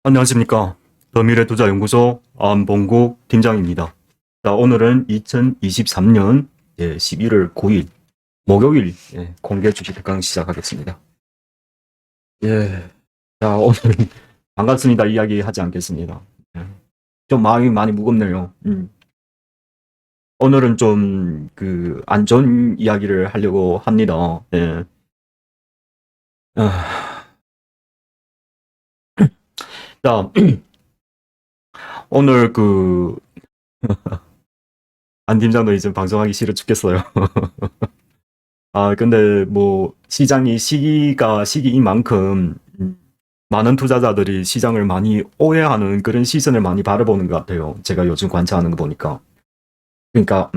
안녕하십니까. 더미래투자연구소 안봉국 팀장입니다. 자, 오늘은 2023년 11월 9일 목요일 공개 주식 특강 시작하겠습니다. 예. 자, 오늘은 반갑습니다. 이야기하지 않겠습니다. 좀 마음이 많이 무겁네요. 오늘은 좀 안 좋은 이야기를 하려고 합니다. 예. 자, 오늘 안 팀장도 이제 방송하기 싫어 죽겠어요. 근데 뭐 시장이 시기인 만큼 많은 투자자들이 시장을 많이 오해하는 그런 시선을 많이 바라보는 것 같아요. 제가 요즘 관찰하는 거 보니까. 그러니까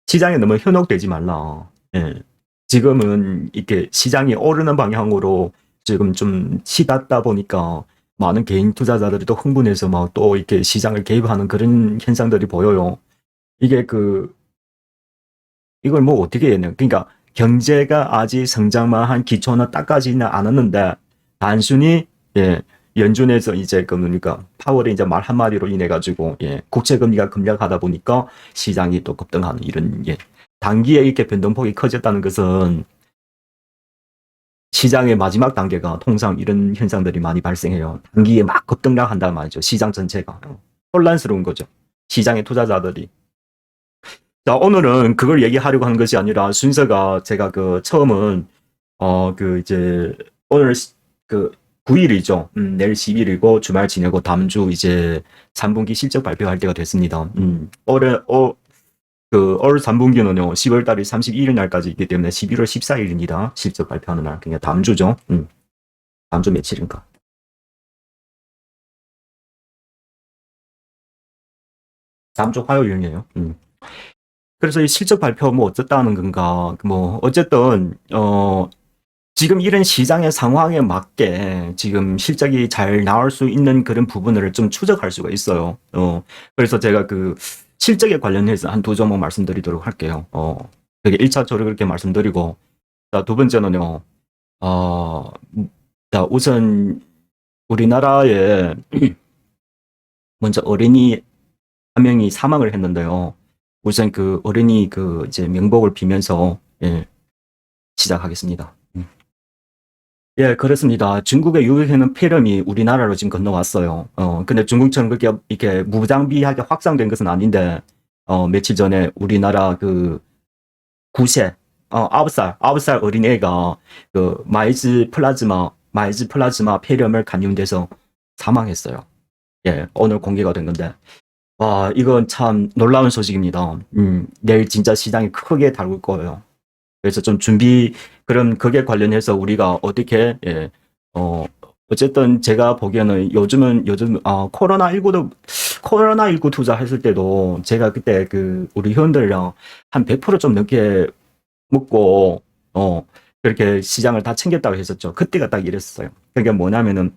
시장에 너무 현혹되지 말라. 예. 지금은 이렇게 시장이 오르는 방향으로 지금 좀 치닫다 보니까 많은 개인 투자자들이 또 흥분해서 막 또 이렇게 시장을 개입하는 그런 현상들이 보여요. 이게 이걸 뭐 어떻게 해야 되냐. 그러니까 경제가 아직 성장만 한 기초는 닦아지는 않았는데 단순히 연준에서 이제 그러니까 파월의 이제 말 한마디로 인해 가지고 국채 금리가 급락하다 보니까 시장이 또 급등하는 이런 단기에 이렇게 변동폭이 커졌다는 것은 시장의 마지막 단계가 통상 이런 현상들이 많이 발생해요. 단기에 막 급등락한단 말이죠. 시장 전체가 혼란스러운 거죠. 시장의 투자자들이. 자, 오늘은 그걸 얘기하려고 하는 것이 아니라 순서가 제가 처음은 이제 오늘 9일이죠. 내일 10일이고 주말 지내고 다음 주 이제 3분기 실적 발표할 때가 됐습니다. 올 3분기는요, 10월 달이 31일 날까지 있기 때문에 11월 14일입니다. 실적 발표하는 날. 그냥 다음 주죠. 다음 주 며칠인가. 다음 주 화요일이에요. 그래서 이 실적 발표 뭐 어쨌다는 건가. 뭐 어쨌든 지금 이런 시장의 상황에 맞게 지금 실적이 잘 나올 수 있는 그런 부분을 좀 추적할 수가 있어요. 그래서 제가 실적에 관련해서 한 두 종목 말씀드리도록 할게요. 그게 1차적으로 그렇게 말씀드리고, 자, 두 번째는요, 자, 우선 우리나라에 먼저 어린이 한 명이 사망을 했는데요. 우선 어린이 이제 명복을 비면서 시작하겠습니다. 예, 그렇습니다. 중국의 유행하는 폐렴이 우리나라로 지금 건너왔어요. 근데 중국처럼 그렇게 이렇게 무장비하게 확산된 것은 아닌데, 며칠 전에 우리나라 9세, 9살 어린애가 마이즈 플라즈마 폐렴을 감염돼서 사망했어요. 예, 오늘 공개가 된 건데. 와, 이건 참 놀라운 소식입니다. 내일 진짜 시장이 크게 다룰 거예요. 그래서 좀 그럼 그게 관련해서 우리가 어떻게, 어쨌든 제가 보기에는 요즘, 코로나19 투자했을 때도 제가 그때 우리 회원들이랑 한 100%좀 넘게 먹고, 그렇게 시장을 다 챙겼다고 했었죠. 그때가 딱 이랬어요. 그러니까 뭐냐면은,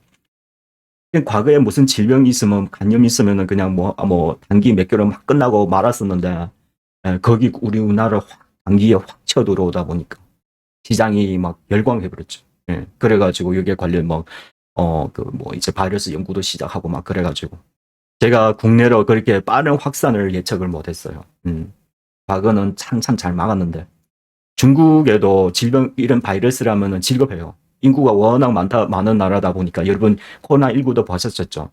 과거에 무슨 질병이 있으면, 간염이 있으면은 그냥 단기 몇 개월 막 끝나고 말았었는데, 거기 우리나라 단기에 확 쳐들어오다 보니까 시장이 막 열광해버렸죠. 그래가지고 여기에 관련 이제 바이러스 연구도 시작하고 막 그래가지고 제가 국내로 그렇게 빠른 확산을 예측을 못했어요. 과거는 참 잘 막았는데 중국에도 질병 이런 바이러스라면은 질급해요. 인구가 워낙 많은 나라다 보니까 여러분 코로나19도 보셨었죠.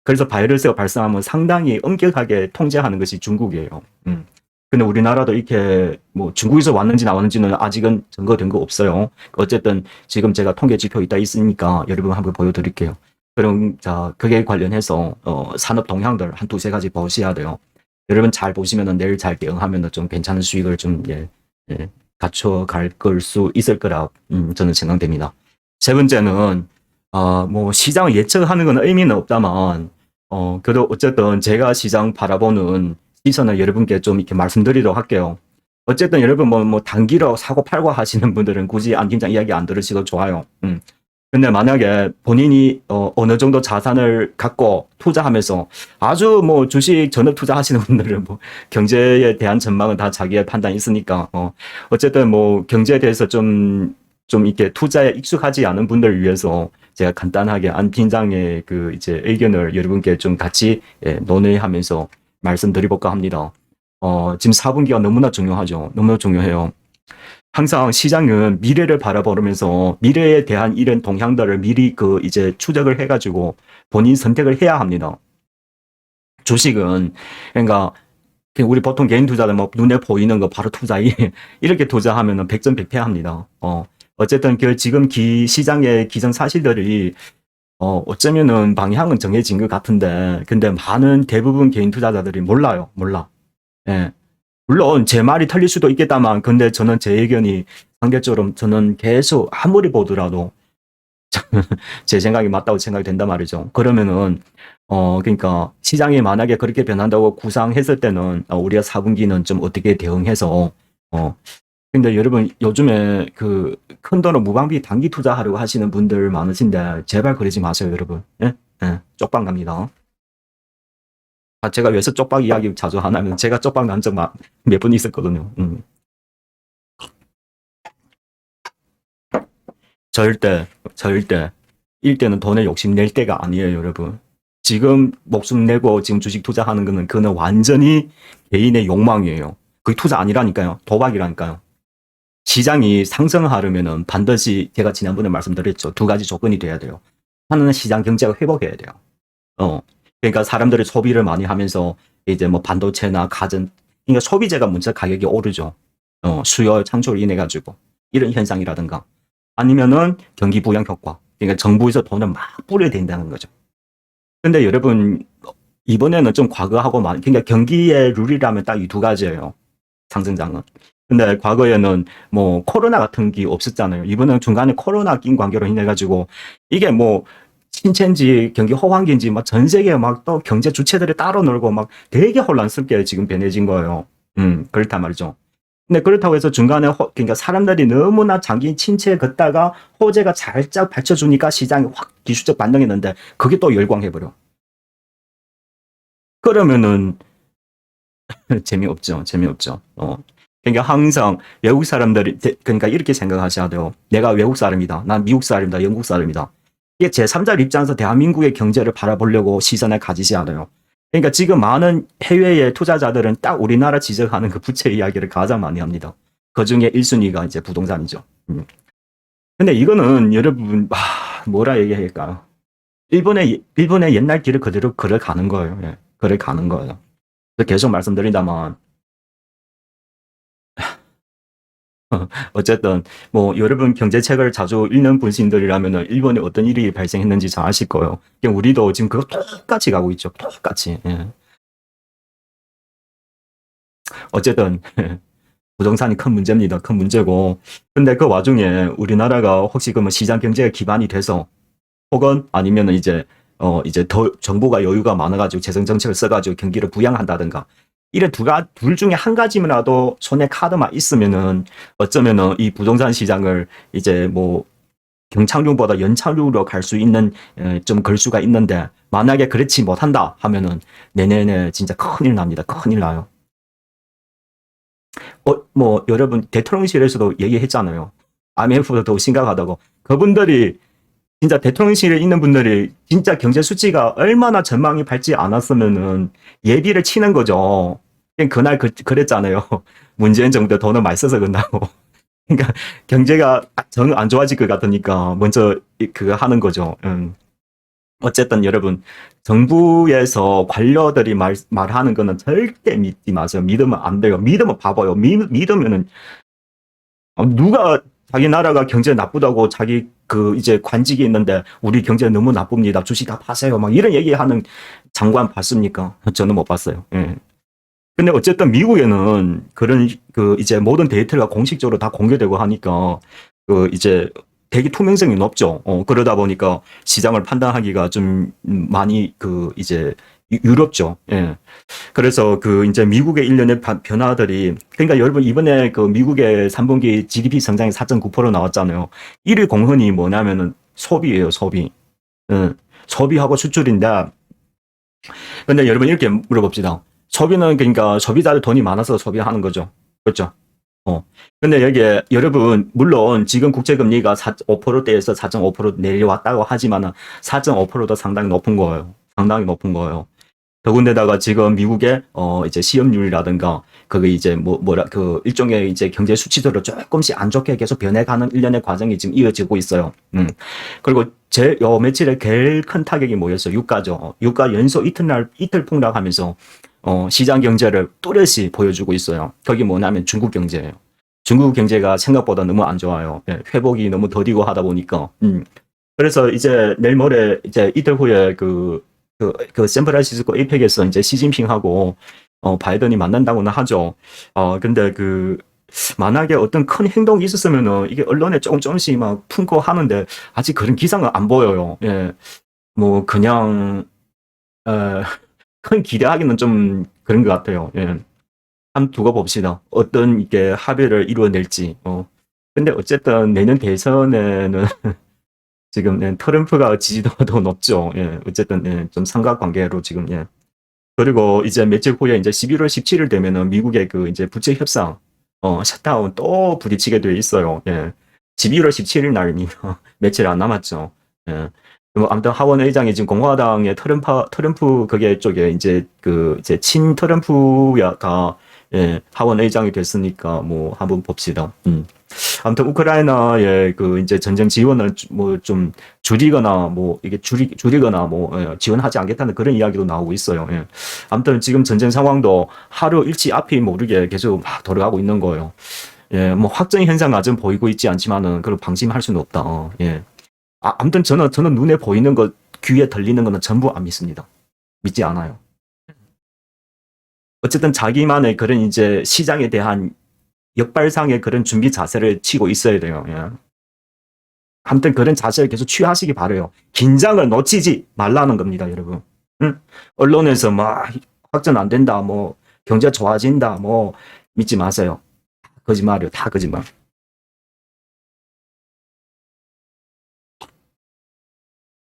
그래서 바이러스가 발생하면 상당히 엄격하게 통제하는 것이 중국이에요. 근데 우리나라도 이렇게 뭐 중국에서 왔는지 나왔는지는 아직은 증거된 거 없어요. 어쨌든 지금 제가 통계 지표 있으니까 여러분 한번 보여드릴게요. 그럼 자, 그게 관련해서 산업 동향들 한 두세 가지 보셔야 돼요. 여러분 잘 보시면은 내일 잘 대응하면은 좀 괜찮은 수익을 좀 갖춰갈 수 있을 거라 저는 생각됩니다. 세 번째는 뭐 시장을 예측하는 건 의미는 없다만 그래도 어쨌든 제가 시장 바라보는 시선을 여러분께 좀 이렇게 말씀드리도록 할게요. 어쨌든 여러분 뭐 단기로 사고 팔고 하시는 분들은 굳이 안 팀장 이야기 안 들으시도 좋아요. 근데 만약에 본인이 어느 정도 자산을 갖고 투자하면서 아주 뭐 주식 전업 투자하시는 분들은 뭐 경제에 대한 전망은 다 자기의 판단이 있으니까 어쨌든 뭐 경제에 대해서 좀 이렇게 투자에 익숙하지 않은 분들을 위해서 제가 간단하게 안 팀장의 그 이제 의견을 여러분께 좀 같이 논의하면서 말씀드려볼까 합니다. 지금 4분기가 너무나 중요하죠. 너무나 중요해요. 항상 시장은 미래를 바라보면서 미래에 대한 이런 동향들을 미리 그 이제 추적을 해가지고 본인 선택을 해야 합니다. 주식은 그러니까 우리 보통 개인 투자는 뭐 눈에 보이는 거 바로 투자이 이렇게 투자하면은 백전백패합니다. 어쨌든 그 지금 시장의 기정사실들이 어쩌면은 방향은 정해진 것 같은데 근데 많은 대부분 개인 투자자들이 몰라요. 몰라. 예. 물론 제 말이 틀릴 수도 있겠다만 근데 저는 제 의견이 상대적으로 저는 계속 아무리 보더라도 제 생각이 맞다고 생각이 된단 말이죠. 그러면은 그러니까 시장이 만약에 그렇게 변한다고 구상했을 때는 우리가 4분기는 좀 어떻게 대응해서 근데 여러분 요즘에 그 큰돈으로 무방비 단기 투자하려고 하시는 분들 많으신데 제발 그러지 마세요, 여러분. 예? 예. 쪽방 갑니다. 제가 왜서 쪽방 이야기 자주 하냐면 제가 쪽방 간 적 몇 번 있었거든요. 절대 일대는 돈에 욕심낼 때가 아니에요, 여러분. 지금 목숨 내고 지금 주식 투자하는 거는 그는 완전히 개인의 욕망이에요. 그게 투자 아니라니까요. 도박이라니까요. 시장이 상승하려면은 반드시 제가 지난번에 말씀드렸죠. 두 가지 조건이 돼야 돼요. 하나는 시장 경제가 회복해야 돼요. 그러니까 사람들이 소비를 많이 하면서 이제 뭐 반도체나 가전, 그러니까 소비재가 먼저 가격이 오르죠. 수요 창출을 인해 가지고 이런 현상이라든가 아니면은 경기 부양 효과. 그러니까 정부에서 돈을 막 뿌려야 된다는 거죠. 근데 여러분 이번에는 좀 과거하고 그러니까 경기의 룰이라면 딱 이 두 가지예요. 상승장은. 근데 과거에는 뭐 코로나 같은 게 없었잖아요. 이번에는 중간에 코로나 낀 관계로 인해 가지고 이게 뭐 신체인지 경기 호황기인지 막 전 세계 막 또 경제 주체들이 따로 놀고 막 되게 혼란스럽게 지금 변해진 거예요. 그렇단 말이죠. 근데 그렇다고 해서 중간에 그러니까 사람들이 너무나 장기 침체에 걷다가 호재가 살짝 받쳐주니까 시장이 확 기술적 반등했는데 그게 또 열광해버려. 그러면은 재미없죠. 재미없죠. 그러니까 항상 외국 사람들이 그러니까 이렇게 생각하셔야 돼요. 내가 외국 사람이다. 난 미국 사람이다. 영국 사람이다. 이게 제3자 입장에서 대한민국의 경제를 바라보려고 시선을 가지셔야 돼요. 그러니까 지금 많은 해외의 투자자들은 딱 우리나라 지적하는 그 부채 이야기를 가장 많이 합니다. 그 중에 1순위가 이제 부동산이죠. 근데 이거는 여러분, 뭐라 얘기할까요? 일본의 옛날 길을 그대로 걸어가는 거예요. 예, 걸어가는 거예요. 계속 말씀드린다만, 어쨌든 뭐 여러분 경제책을 자주 읽는 분신들이라면 일본에 어떤 일이 발생했는지 잘 아실 거예요. 우리도 지금 그거 똑같이 가고 있죠. 똑같이. 예. 어쨌든 부동산이 큰 문제입니다. 큰 문제고. 근데 그 와중에 우리나라가 혹시 그러면 시장 경제가 기반이 돼서 혹은 아니면 이제 더 정부가 여유가 많아가지고 재정 정책을 써가지고 경기를 부양한다든가 이런 둘 중에 한 가지만이라도 손에 카드만 있으면은 어쩌면은 이 부동산 시장을 이제 뭐 경착륙보다 연착륙으로 갈 수 있는 좀 걸 수가 있는데 만약에 그렇지 못한다 하면은 내년에 진짜 큰일 납니다. 큰일 나요. 뭐 여러분 대통령실에서도 얘기했잖아요. IMF보다 더 심각하다고. 그분들이 진짜 대통령실에 있는 분들이 진짜 경제 수치가 얼마나 전망이 밝지 않았으면은 예비를 치는 거죠. 그날 그랬잖아요. 문재인 정부 돈을 많이 써서 그런다고. 그러니까 경제가 정 안 좋아질 것 같으니까 먼저 그거 하는 거죠. 어쨌든 여러분 정부에서 관료들이 말하는 거는 절대 믿지 마세요. 믿으면 안 돼요. 믿으면 바보요. 믿으면은 누가 자기 나라가 경제 나쁘다고 자기 그 이제 관직이 있는데 우리 경제 너무 나쁩니다. 주식 다 파세요. 막 이런 얘기하는 장관 봤습니까? 저는 못 봤어요. 예. 근데 어쨌든 미국에는 그런 그 이제 모든 데이터가 공식적으로 다 공개되고 하니까 그 이제 되게 투명성이 높죠. 그러다 보니까 시장을 판단하기가 좀 많이 그 이제 유럽죠. 예. 그래서 그 이제 미국의 일련의 변화들이 그러니까 여러분 이번에 그 미국의 3분기 GDP 성장이 4.9% 나왔잖아요. 1위 공헌이 뭐냐면은 소비예요, 소비. 예. 소비하고 수출인데 근데 여러분 이렇게 물어봅시다. 소비는 그러니까 소비자들 돈이 많아서 소비하는 거죠. 그렇죠? 어. 근데 여기에 여러분 물론 지금 국제금리가 5%대에서 4.5% 내려왔다고 하지만은 4.5%도 상당히 높은 거예요. 상당히 높은 거예요. 더군다나 지금 미국의 이제 시험률이라든가 그게 이제 뭐라 그 일종의 이제 경제 수치들을 조금씩 안 좋게 계속 변해가는 일련의 과정이 지금 이어지고 있어요. 그리고 요 며칠에 제일 큰 타격이 뭐였어요? 유가죠. 유가 연속 이틀 폭락하면서 시장 경제를 뚜렷이 보여주고 있어요. 거기 뭐냐면 중국 경제예요. 중국 경제가 생각보다 너무 안 좋아요. 예, 회복이 너무 더디고 하다 보니까. 그래서 이제 내일 모레 이제 이틀 후에 그 샌프란시스코 에이펙에서 이제 시진핑하고 바이든이 만난다고는 하죠. 근데 만약에 어떤 큰 행동이 있었으면은 이게 언론에 조금씩 막 품고 하는데 아직 그런 기사는 안 보여요. 예. 뭐 그냥 큰 기대하기는 좀 그런 것 같아요. 예. 한번 두고 봅시다. 어떤 이게 합의를 이루어낼지. 근데 어쨌든 내년 대선에는 지금 트럼프가 지지도가 더 높죠. 예. 어쨌든 좀 삼각관계로 지금 예. 그리고 이제 며칠 후에 이제 11월 17일 되면은 미국의 그 이제 부채 협상 셧다운 또 부딪히게 돼 있어요. 예. 12월 17일 날이니까 며칠 안 남았죠. 예. 뭐 아무튼 하원 의장이 지금 공화당의 트럼프 그게 쪽에 이제 이제 친 트럼프야가 예, 하원 의장이 됐으니까 뭐 한번 봅시다. 아무튼 우크라이나의 그 이제 전쟁 지원을 뭐 좀 줄이거나 뭐 이게 줄이거나 뭐 지원하지 않겠다는 그런 이야기도 나오고 있어요. 예. 아무튼 지금 전쟁 상황도 하루 일치 앞이 모르게 계속 막 돌아가고 있는 거예요. 예, 뭐 확정 현상 아직 보이고 있지 않지만은 그걸 방심할 수는 없다. 예. 아무튼 저는 눈에 보이는 것, 귀에 들리는 거는 전부 안 믿습니다. 믿지 않아요. 어쨌든 자기만의 그런 이제 시장에 대한 역발상의 그런 준비 자세를 치고 있어야 돼요. 예. 아무튼 그런 자세를 계속 취하시기 바래요. 긴장을 놓치지 말라는 겁니다, 여러분. 응? 언론에서 막 확전 안 된다, 뭐 경제 좋아진다, 뭐 믿지 마세요. 거짓말이요, 다 거짓말.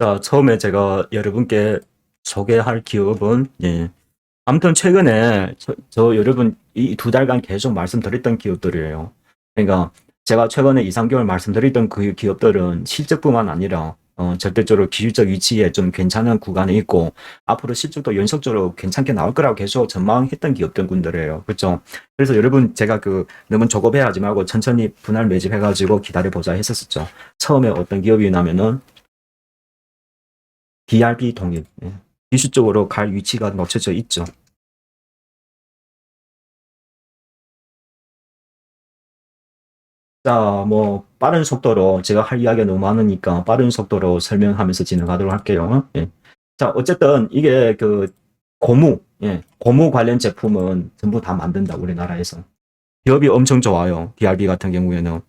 자, 처음에 제가 여러분께 소개할 기업은 예. 아무튼 최근에 저 여러분 이 2달간 계속 말씀드렸던 기업들이에요. 그러니까 제가 최근에 2, 3개월 말씀드렸던 그 기업들은 실적뿐만 아니라 절대적으로 기술적 위치에 좀 괜찮은 구간에 있고 앞으로 실적도 연속적으로 괜찮게 나올 거라고 계속 전망했던 기업들군들이에요. 그렇죠? 그래서 여러분 제가 너무 조급해하지 말고 천천히 분할 매집해가지고 기다려보자 했었죠. 처음에 어떤 기업이 나면은 DRB 동일. 예. 기술적으로 갈 위치가 놓쳐져 있죠. 자, 뭐 빠른 속도로 제가 할 이야기가 너무 많으니까 빠른 속도로 설명하면서 진행하도록 할게요. 예. 자, 어쨌든 이게 고무, 예, 고무 관련 제품은 전부 다 만든다 우리나라에서. 기업이 엄청 좋아요. DRB 같은 경우에는.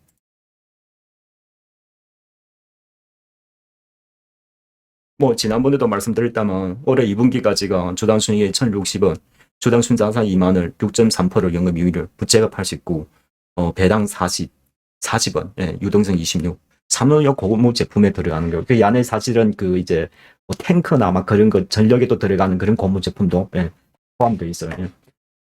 뭐 지난번에도 말씀드렸다면 올해 2분기까지가 주당 순이익이 1,060원, 주당 순자산 2만원, 6.3% 영업이익률, 부채가 89, 배당 40원, 예, 유동성 26. 산업용 고무 제품에 들어가는 거. 그 안에 사실은 이제 뭐 탱크나 막 그런 거 전력에도 들어가는 그런 고무 제품도 예, 포함되어 있어요. 예.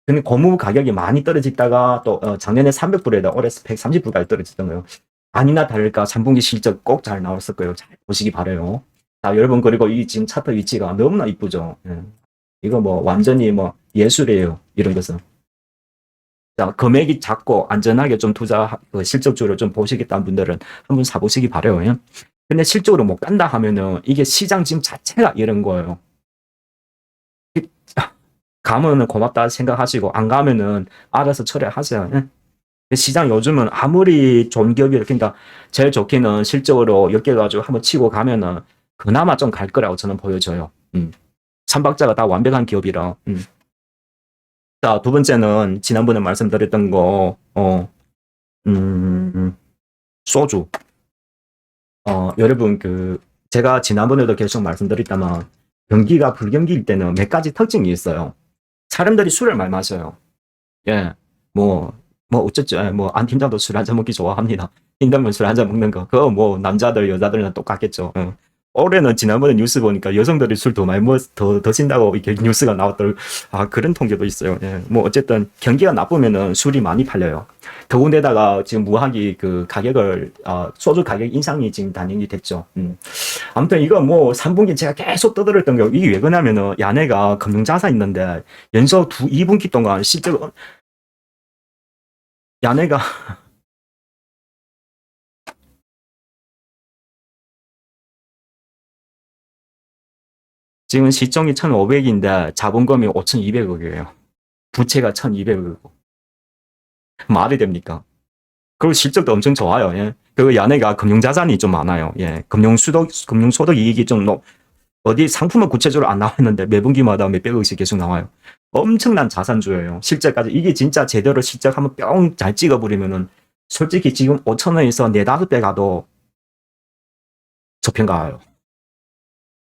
근데 고무 가격이 많이 떨어졌다가 또 작년에 300불에다 올해 130불까지 떨어졌던 거예요. 아니나 다를까 3분기 실적 꼭 잘 나왔을 거예요. 잘 보시기 바래요. 자, 여러분 그리고 이 지금 차트 위치가 너무나 이쁘죠. 예. 이거 뭐 완전히 뭐 예술이에요. 이런 것은. 자, 금액이 작고 안전하게 좀 실적적으로 좀 보시겠다는 분들은 한번 사보시기 바래요. 예. 근데 실적으로 못 간다 하면은 이게 시장 지금 자체가 이런 거예요. 가면은 고맙다 생각하시고 안 가면은 알아서 처리하세요. 예. 시장 요즘은 아무리 좋은 기업이 그러니까 제일 좋게는 실적으로 엮여가지고 한번 치고 가면은 그나마 좀 갈 거라고 저는 보여져요. 삼박자가 다 완벽한 기업이라. 자, 두 번째는 지난번에 말씀드렸던 거, 소주. 여러분, 제가 지난번에도 계속 말씀드렸다만, 경기가 불경기일 때는 몇 가지 특징이 있어요. 사람들이 술을 많이 마셔요. 예, 어쩌죠. 예, 안 팀장도 술 한잔 먹기 좋아합니다. 팀장은 술 한잔 먹는 거. 그거 뭐, 남자들, 여자들은 똑같겠죠. 예. 올해는 지난번에 뉴스 보니까 여성들이 술 더 많이 더 드신다고 이렇게 뉴스가 나왔더라고요. 아, 그런 통계도 있어요. 예. 뭐, 어쨌든 경기가 나쁘면은 술이 많이 팔려요. 더군데다가 지금 무학이 그 가격을, 소주 가격 인상이 지금 단행이 됐죠. 아무튼 이거 뭐 3분기 제가 계속 떠들었던 게 이게 왜 그러냐면은 야네가 금융자산 있는데 연속 2분기 동안 실제로 야네가 지금 시총이 1,500인데 자본금이 5,200억이에요. 부채가 1,200억이고. 말이 됩니까? 그리고 실적도 엄청 좋아요. 예. 그 야네가 금융자산이 좀 많아요. 예. 금융소득 이익이 좀 어디 상품은 구체적으로 안 나왔는데 매분기마다 몇백억씩 계속 나와요. 엄청난 자산주예요. 실적까지 이게 진짜 제대로 실적 한번 뿅 잘 찍어버리면은 솔직히 지금 5,000원에서 4-5배 가도 저평가예요.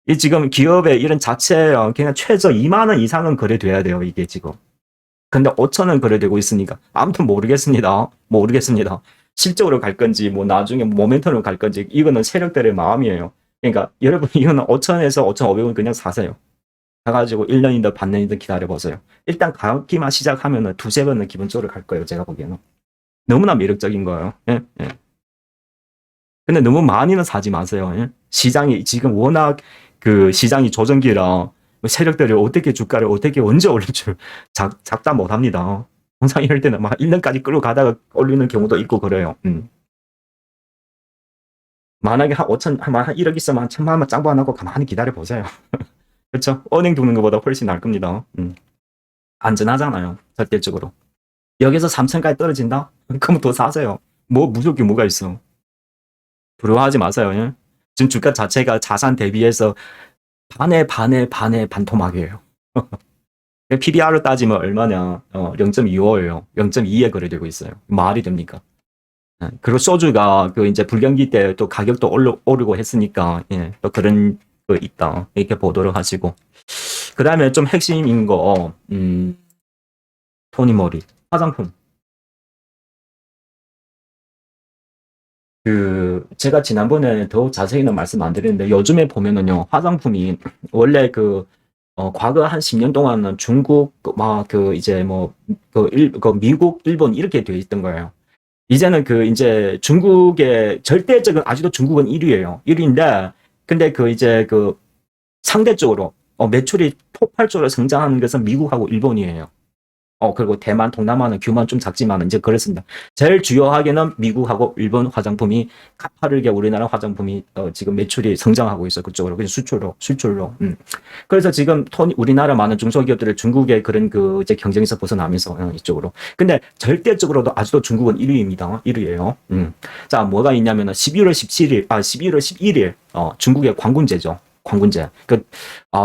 이 지금 기업의 이런 자체 그냥 최저 2만 원 이상은 거래돼야 돼요. 이게 지금. 근데 5,000원 거래되고 있으니까 아무튼 모르겠습니다. 모르겠습니다. 실적으로 갈 건지 뭐 나중에 모멘텀으로 갈 건지 이거는 세력들의 마음이에요. 그러니까 여러분 이거는 5,000원에서 5,500원 그냥 사세요. 가가지고 1년이든 반년이든 기다려보세요. 일단 가기만 시작하면은 두세 번은 기본적으로 갈 거예요. 제가 보기에는. 너무나 매력적인 거예요. 예? 예. 근데 너무 많이는 사지 마세요. 예? 시장이 지금 워낙 그 시장이 조정기라 세력들이 어떻게 주가를 어떻게 언제 올릴 줄 작다 못합니다. 항상 이럴 때는 막 1년까지 끌고 가다가 올리는 경우도 있고 그래요. 만약에 한 5천, 한 1억 있으면 한 1,000만 원 짱구 안 하고 가만히 기다려 보세요. 그렇죠? 은행 두는 것보다 훨씬 나을 겁니다. 안전하잖아요. 절대적으로. 여기서 3천까지 떨어진다? 그럼 더 사세요. 뭐 무섭게 뭐가 있어. 두려워하지 마세요. 예? 지금 주가 자체가 자산 대비해서 반에 반토막이에요. PBR로 따지면 얼마냐? 0.25예요. 0.2에 거래되고 있어요. 말이 됩니까? 예. 그리고 소주가 그 이제 불경기 때 또 가격도 오르고 했으니까 예, 또 그런 거 있다. 이렇게 보도록 하시고. 그 다음에 좀 핵심인 거, 토니모리 화장품. 그 제가 지난번에 더 자세히는 말씀 안 드렸는데 요즘에 보면은요 화장품이 원래 그 과거 한 10년 동안은 중국 막 그 이제 그 미국 일본 이렇게 돼 있던 거예요. 이제는 그 이제 중국의 절대적인 아직도 중국은 1위예요. 1위인데 근데 그 이제 그 상대적으로 매출이 폭발적으로 성장하는 것은 미국하고 일본이에요. 그리고 대만, 동남아는 규모는 좀 작지만 이제 그렇습니다. 제일 주요하게는 미국하고 일본 화장품이 가파르게 우리나라 화장품이 지금 매출이 성장하고 있어 그쪽으로 그냥 수출로. 그래서 지금 우리나라 많은 중소기업들을 중국의 그런 그 이제 경쟁에서 벗어나면서 이쪽으로. 근데 절대적으로도 아직도 중국은 1위입니다. 1위예요. 자 뭐가 있냐면은 12월 11일 중국의 광군제죠. 광군제.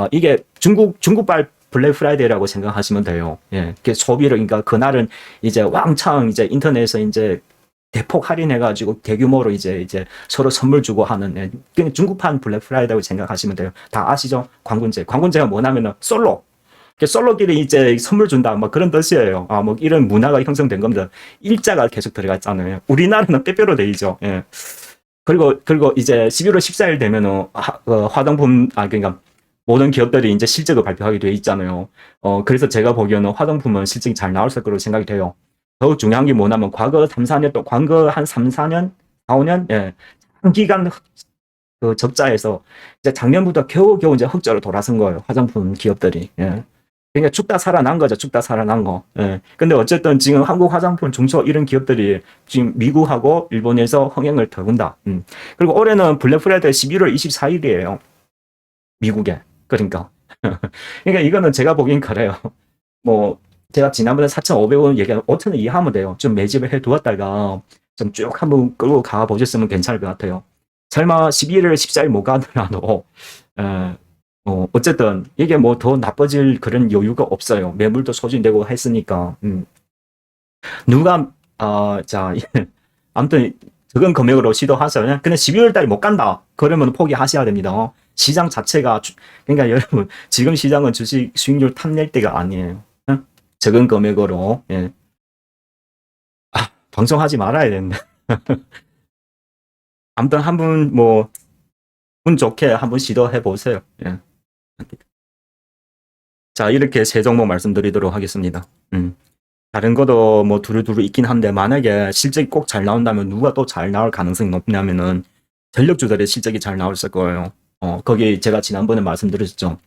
이게 중국발 블랙 프라이데이라고 생각하시면 돼요. 예. 소비를, 그러니까 그날은 이제 왕창 이제 인터넷에서 이제 대폭 할인해가지고 대규모로 이제 서로 선물 주고 하는, 예. 그냥 중국판 블랙 프라이데이라고 생각하시면 돼요. 다 아시죠? 광군제. 광군제가 뭐냐면은 솔로끼리 이제 선물 준다. 뭐 그런 뜻이에요. 뭐 이런 문화가 형성된 겁니다. 일자가 계속 들어갔잖아요. 우리나라는 빼빼로 데이죠. 예. 그리고 이제 11월 14일 되면은 화장품, 그러니까 모든 기업들이 이제 실적을 발표하게 돼 있잖아요. 그래서 제가 보기에는 화장품은 실적이 잘 나올 거로 생각이 돼요. 더욱 중요한 게 뭐냐면 과거 3, 4년 또 과거 한 3, 4년, 4, 5년 예. 장기간 그 적자에서 이제 작년부터 겨우겨우 이제 흑자로 돌아선 거예요. 화장품 기업들이. 예. 그러니까 죽다 살아난 거죠. 죽다 살아난 거. 예. 근데 어쨌든 지금 한국 화장품 중소 이런 기업들이 지금 미국하고 일본에서 흥행을 더군다. 그리고 올해는 블랙 프라이데이 11월 24일이에요. 미국에. 그러니까. 그러니까 이거는 제가 보기엔 그래요. 뭐, 제가 지난번에 4,500원 얘기하면 5,000원 이해하면 돼요. 좀 매집을 해 두었다가 좀 쭉 한번 끌고 가 보셨으면 괜찮을 것 같아요. 설마 11일, 14일 못 가더라도, 어쨌든 이게 뭐 더 나빠질 그런 여유가 없어요. 매물도 소진되고 했으니까. 누가, 자, 아무튼 적은 금액으로 시도하세요. 근데 12월 달에 못 간다. 그러면 포기하셔야 됩니다. 시장 자체가 그러니까 여러분 지금 시장은 주식 수익률 탐낼 때가 아니에요. 적은 금액으로 예. 방송하지 말아야 되는데. 아무튼 한 분 뭐 운 좋게 한번 시도해 보세요. 예. 자, 이렇게 세 종목 말씀드리도록 하겠습니다. 다른 것도 뭐 두루두루 있긴 한데 만약에 실적이 꼭 잘 나온다면 누가 또 잘 나올 가능성이 높냐면은 전력주들의 실적이 잘 나왔을 거예요. 거기 제가 지난번에 말씀드렸죠.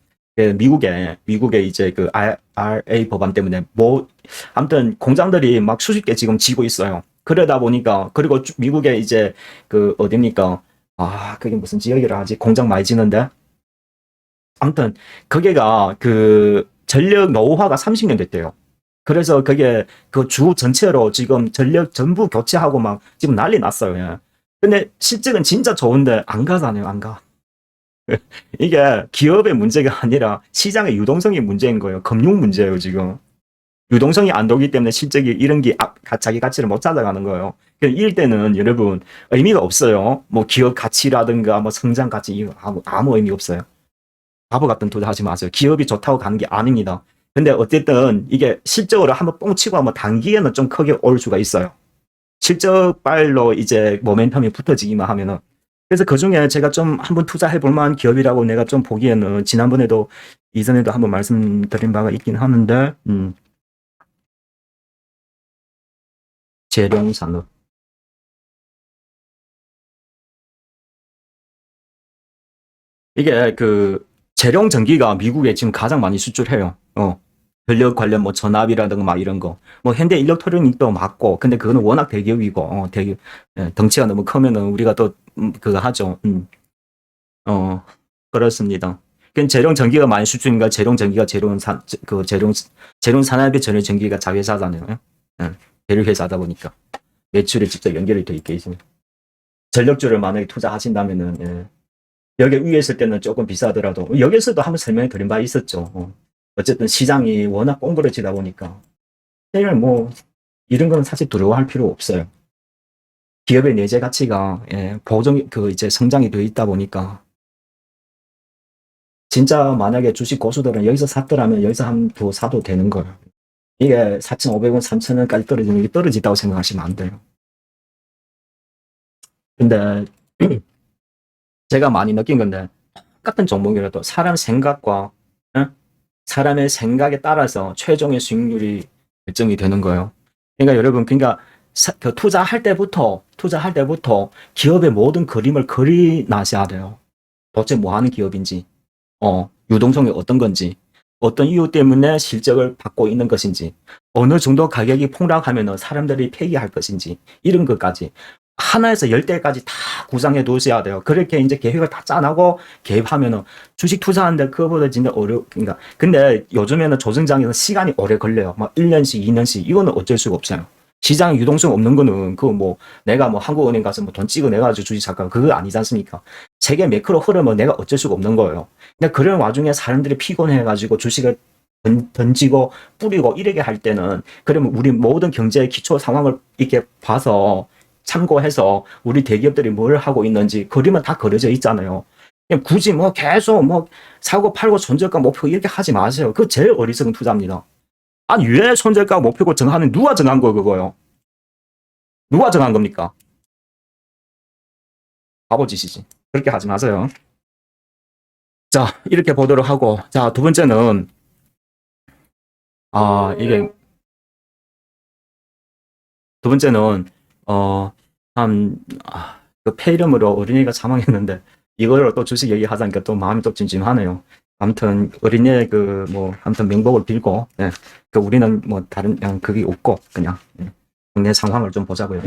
미국에 이제 그 RA 법안 때문에 뭐 아무튼 공장들이 막 수십 개 지금 지고 있어요. 그러다 보니까 그리고 미국에 이제 그 어딥니까? 그게 무슨 지역이라 하지? 공장 많이 지는데. 아무튼 그게가 그 전력 노후화가 30년 됐대요. 그래서 그게 그 주 전체로 지금 전력 전부 교체하고 막 지금 난리 났어요. 예. 근데 실적은 진짜 좋은데 안 가잖아요. 안 가. 이게 기업의 문제가 아니라 시장의 유동성이 문제인 거예요. 금융 문제예요, 지금. 유동성이 안 되기 때문에 실적이 이런 게 자기 가치를 못 찾아가는 거예요. 이럴 때는 여러분 의미가 없어요. 뭐 기업 가치라든가 뭐 성장 가치 이거 아무 의미 없어요. 바보 같은 투자 하지 마세요. 기업이 좋다고 가는 게 아닙니다. 근데 어쨌든 이게 실적으로 한번 뻥 치고 하면 단기에는 좀 크게 올 수가 있어요. 실적발로 이제 모멘텀이 붙어지기만 하면은. 그래서 그 중에 제가 좀 한번 투자해 볼 만한 기업이라고 내가 좀 보기에는 지난번에도 이전에도 한번 말씀드린 바가 있긴 하는데, 재룡산업. 이게 그 재룡전기가 미국에 지금 가장 많이 수출해요. 전력 관련 뭐 전압이라든가 막 이런 거. 뭐 현대 일렉트로닉도 맞고, 근데 그거는 워낙 대기업이고, 덩치가 너무 크면은 우리가 또 그거 하죠. 그렇습니다. 그 재룡 전기가 많이 수출인가 재룡 전기가 재룡 산업의 전력 전기가 자회사잖아요. 대륙 회사다 보니까 매출에 직접 연결이 돼 있게 있습니다. 전력주를 만약에 투자하신다면은 여기 위에 있을 때는 조금 비싸더라도 여기서도 한번 설명해 드린 바 있었죠. 어쨌든 시장이 워낙 꽁그러지다 보니까 제일 뭐 이런 거는 사실 두려워할 필요 없어요. 기업의 내재 가치가 보정 이제 성장이 되어 있다 보니까 진짜 만약에 주식 고수들은 여기서 샀더라면 여기서 한 더 사도 되는 거예요. 이게 4,500원, 3,000원까지 떨어지면 이게 떨어지다고 생각하시면 안 돼요. 근데 제가 많이 느낀 건데 똑같은 종목이라도 사람 생각과 사람의 생각에 따라서 최종의 수익률이 결정이 되는 거예요. 그러니까 여러분, 그 투자할 때부터 기업의 모든 그림을 그리나셔야 돼요. 도대체 뭐 하는 기업인지, 유동성이 어떤 건지, 어떤 이유 때문에 실적을 받고 있는 것인지, 어느 정도 가격이 폭락하면 사람들이 폐기할 것인지, 이런 것까지 하나에서 10대까지 다 구상해 두셔야 돼요. 그렇게 이제 계획을 다 짜나고 개입하면은 주식 투자하는데 그거보다 진짜 그러니까 근데 요즘에는 조정장에서 시간이 오래 걸려요. 막 1년씩, 2년씩. 이거는 어쩔 수가 없어요. 시장에 유동성 없는 거는 그거 뭐 내가 뭐 한국은행 가서 뭐 돈 찍어내가지고 주식 잠깐 그거 아니지 않습니까? 세계 매크로 흐름은 내가 어쩔 수가 없는 거예요. 근데 그런 와중에 사람들이 피곤해가지고 주식을 던지고 뿌리고 이렇게 할 때는 그러면 우리 모든 경제의 기초 상황을 이렇게 봐서 참고해서 우리 대기업들이 뭘 하고 있는지 그림은 다 그려져 있잖아요. 굳이 뭐 계속 뭐 사고 팔고 손절가 목표 이렇게 하지 마세요. 그거 제일 어리석은 투자입니다. 아니 왜 손절가 목표고 정하는 누가 정한 거 그거요? 누가 정한 겁니까? 바보짓이지. 그렇게 하지 마세요. 자, 이렇게 보도록 하고, 자, 두 번째는 이게 두 번째는 그 폐이름으로 어린이가 사망했는데 이거를 또 주식 얘기하자니까 또 마음이 또 찜찜하네요. 아무튼 어린이 아무튼 명복을 빌고 우리는 뭐 다른 그냥 그게 없고 그냥 국내 상황을 좀 보자고요.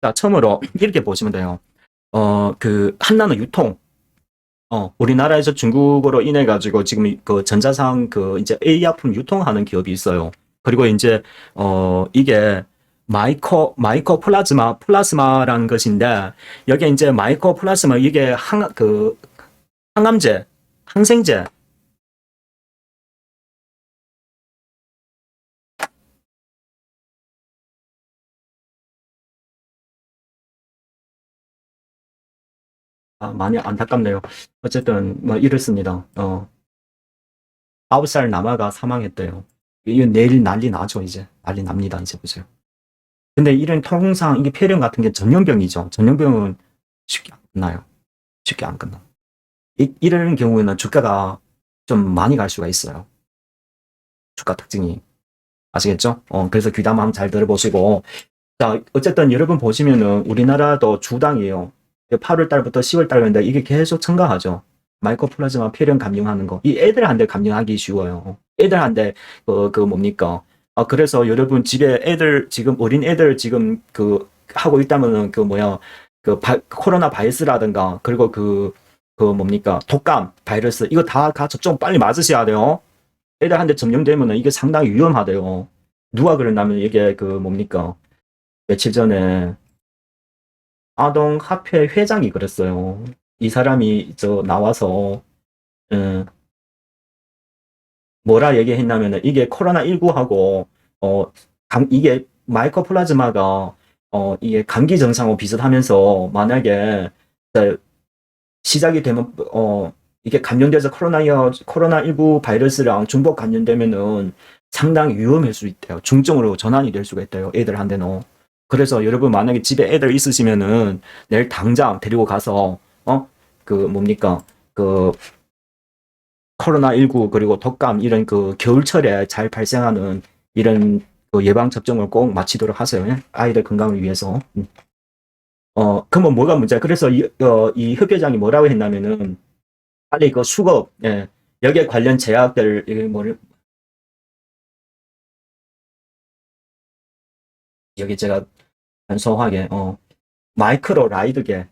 자, 처음으로 이렇게 보시면 돼요. 그 한나노 유통 우리나라에서 중국어로 인해 가지고 지금 그 전자상 이제 A약품 유통하는 기업이 있어요. 그리고 이제 이게 마이코 플라즈마라는 것인데 여기에 이제 마이코 플라즈마 이게 항암제, 항생제 많이 안타깝네요. 어쨌든 뭐 이렇습니다. 9살 남아가 사망했대요. 이거 내일 난리 나죠, 이제. 난리 납니다, 이제 보세요. 근데 이런 통상 이게 폐렴 같은 게 전염병이죠. 전염병은 쉽게 안 끝나요. 쉽게 안 끝나. 이런 경우에는 주가가 좀 많이 갈 수가 있어요. 주가 특징이. 아시겠죠? 그래서 귀담아 한번 잘 들어보시고. 자, 어쨌든 여러분 보시면은 우리나라도 주당이에요. 8월 달부터 10월 달인데 이게 계속 증가하죠. 마이코플라즈마 폐렴 감염하는 거. 이 애들한테 감염하기 쉬워요. 애들한테, 뭡니까? 그래서 여러분 집에 애들, 지금 어린 애들 지금 하고 있다면은 코로나 바이러스라든가, 그리고 뭡니까? 독감 바이러스. 이거 다 접종 빨리 맞으셔야 돼요. 애들한테 점령되면은 이게 상당히 위험하대요. 누가 그랬냐면 이게 뭡니까? 며칠 전에 아동학회 회장이 그랬어요. 이 사람이 나와서 뭐라 얘기했냐면은 이게 코로나19하고 이게 마이코플라즈마가 이게 감기 증상하고 비슷하면서 만약에 시작이 되면 이게 감염돼서 코로나19 바이러스랑 중복 감염되면은 상당히 위험할 수 있대요. 중증으로 전환이 될 수가 있대요. 애들한테는. 그래서 여러분 만약에 집에 애들 있으시면은 내일 당장 데리고 가서 뭡니까 코로나19 그리고 독감 이런 겨울철에 잘 발생하는 이런 예방 접종을 꼭 마치도록 하세요. 예? 아이들 건강을 위해서. 그러면 뭐가 문제야? 그래서 이 협회장이 뭐라고 했냐면은 빨리 수급, 예, 여기에 관련 제약들 이게 여기 제가 간소하게 마이크로 라이드계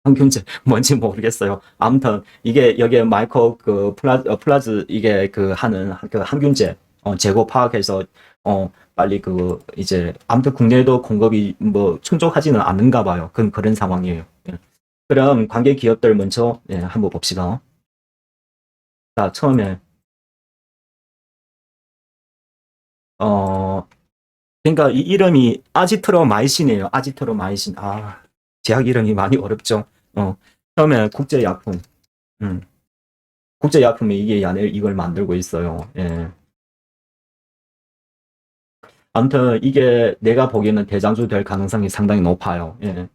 항균제 뭔지 모르겠어요. 아무튼 이게 여기에 마이크로 플라즈 이게 하는 항균제 재고 파악해서 빨리 이제 아무튼 국내에도 공급이 뭐 충족하지는 않는가 봐요. 그런 상황이에요. 예. 그럼 관계 기업들 먼저 한번 봅시다. 자, 처음에 그러니까 이 이름이 아지트로마이신이에요. 아지트로마이신. 제약 이름이 많이 어렵죠. 처음에 국제약품. 음. 국제약품이 이게 이걸 만들고 있어요. 예. 아무튼 이게 내가 보기에는 대장주 될 가능성이 상당히 높아요. 예.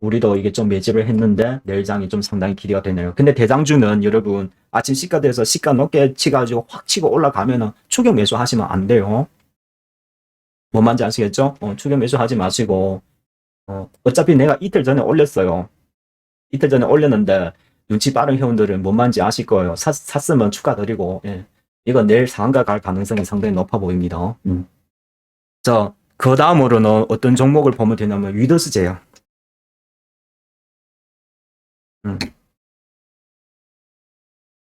우리도 이게 좀 매집을 했는데 내일장이 좀 상당히 기대가 되네요. 근데 대장주는 여러분 아침 시가돼서 시가 높게 치가지고 확 치고 올라가면은 추격 매수 하시면 안 돼요. 뭔 말인지 아시겠죠? 추격 매수 하지 마시고 어차피 내가 이틀 전에 올렸어요. 이틀 전에 올렸는데 눈치 빠른 회원들은 뭔 말인지 아실 거예요. 샀으면 축하드리고 이거 내일 상한가 갈 가능성이 상당히 높아 보입니다. 자, 그 다음으로는 어떤 종목을 보면 되냐면 위더스 제약.